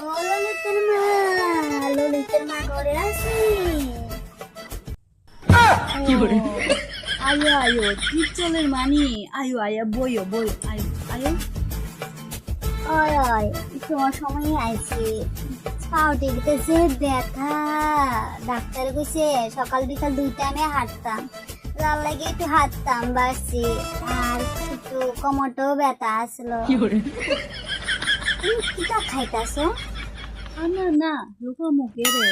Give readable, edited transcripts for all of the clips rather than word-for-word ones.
ও ললিতের মা ঘরে আছে। আয়ো আয়ো টিচলের মানি আয়ো আয়া বইও বইও আয়ো আয়ো ওই ওই তোমার সময় আইছি। পাও টিভিতে যে ব্যথা, ডাক্তার কইছে সকাল বিকাল 2 টাইমে হাঁটতাম, লাল লাগে একটু হাঁটতাম বাসছি, আর একটু কোমরটাও ব্যথা আসলো। তুমি কিটা খাইতাছো? না না রুগো মুখে রে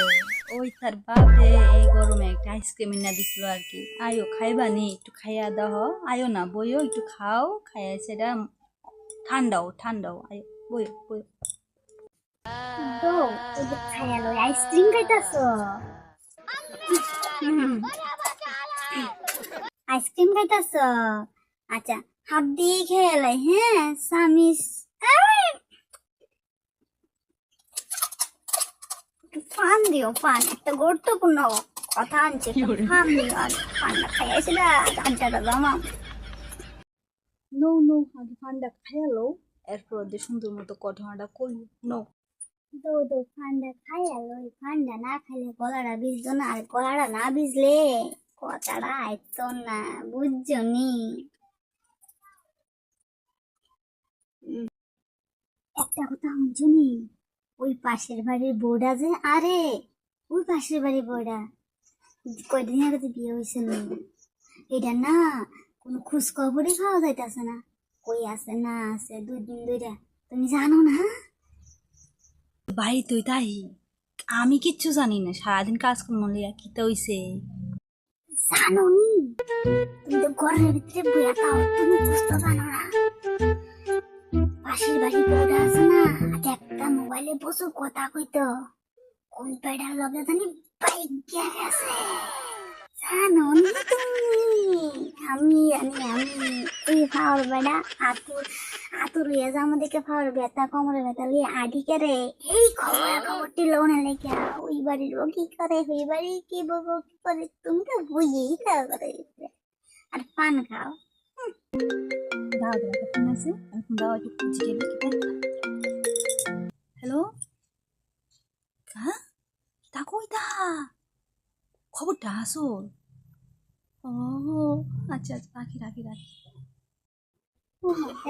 ওই তার বাপে এই গরমে একটা আইসক্রিম না দিছিল আর কি। আয়ো খাইবানি একটু খাইয়া দাও, আয়ো না বইও একটু খাও, খাইয়া সেটা ঠান্ডাও ঠান্ডাও আয়ো বইও বইও। তো ওই যে খাইয়া লই আইসক্রিম খাইতাছো? আইসক্রিম খাইতাছো? আচ্ছা হাত দিয়ে খেয়ে লাই। হ্যাঁ সামিস ফান দিও, ফান একটা গুরুত্বপূর্ণ কথা আনছে, ফান দিও। আর ফান্ডা খাইয়াছে না গানটা জমা। নো নো আগে ফান্ডা খাইয়া লো, এরপর ওদের সুন্দর মতো ঘটনাটা কইল। নো দো দো ফান্ডা খাইয়া লই, ফান্ডা না খাইলে গলাটা ভিজতো না, আর গলাটা না ভিজলে কথাটা আইতো না, বুঝছো নি? একটা কথা শুনছো নি? ওই পাশের বাড়ির বউটা যে, আরে ওই পাশের বাড়ির বউটা কয়দিন আগে তো বিয়ে হয়েছে নি, এটা না কোনো খোঁজ খবরই পাওয়া যাইতেছে না। কই আছে না আছে 2 দিন ধরে, তুমি জানো না? ভাই তুই তাই আমি কিচ্ছু জানি না, সারাদিন কাজ করবো লিয়া কিতা হইছে। জানো নি? তুমি তো ঘরের ভিতরে বইয়া থাও, তুমি বুঝতে জানো না? পাশের বাড়ির বউটা আছে না, একটা মোবাইলে বসে কথা কইতো, কোন পেডার লগে জানি বাইক গিয়া গেছে। জানো নি তুমি? আমি জানি, আমি এই ফাওয়ার বেড়া আতুর হইয়া যা আমাদেরকে ফাওয়ার ব্যথা কোমরে ব্যথা লিয়ে আডি করে এই খবরটি লোনা লেখা ওই বাড়ির ও কি করে, ওই বাড়ি কি বলবো কি করে, তুমি তো বুঝেই খাও করে আর পান খাও। দাও দাও একটা ফোন আছে, আমি ফোন দাও একটু খুঁজে গেলে হ্যালো হ্যাঁ তা কইতা খবরটা আসো। ও আচ্ছা আচ্ছা রাখি রাখি রাখি।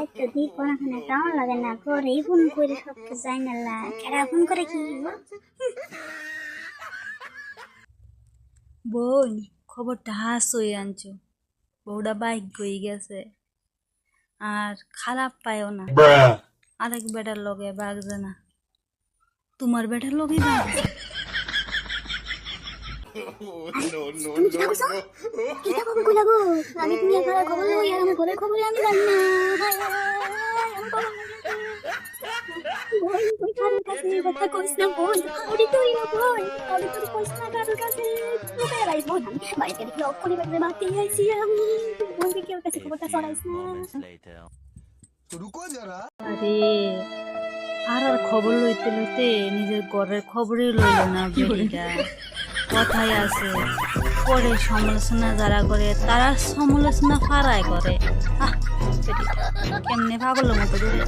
একটু দিই পড়াখানা কেমন লাগে না, করে ফোন করে সব কিছু জানি না, কেডা ফোন করে কি বোন খবরটা হাসই আনছো, বউটা বাইক গই গেছে, আর খারাপ পায়ও না, আরেক বেটার লগে বাগছে না, তোমার বেটার লগে বাগছে। আমি তুমি একবার খবর লই, আমার ঘরের খবর আমি জানি না। বোন তুই কারোর কাছে কথা কইস না, বোন ওরে তুই না, বোন ওরে তুই কইস না কারোর কাছে, লুকায় রাইস বোন। আমি বাড়িতে দেখি অক্ষরে বাড়িতে বাতি আইছি আমি, বোনকে কেউ কাছে খবরটা ছড়াইস না। আরে আর আর খবর লইতে লইতে নিজের ঘরের খবরই লইল না বেটিটা। কথাই আছে পরে সমালোচনা যারা করে তারা সমালোচনা ফারাই করে। আহ বেটিটা কেমনে পাগলের মতো করে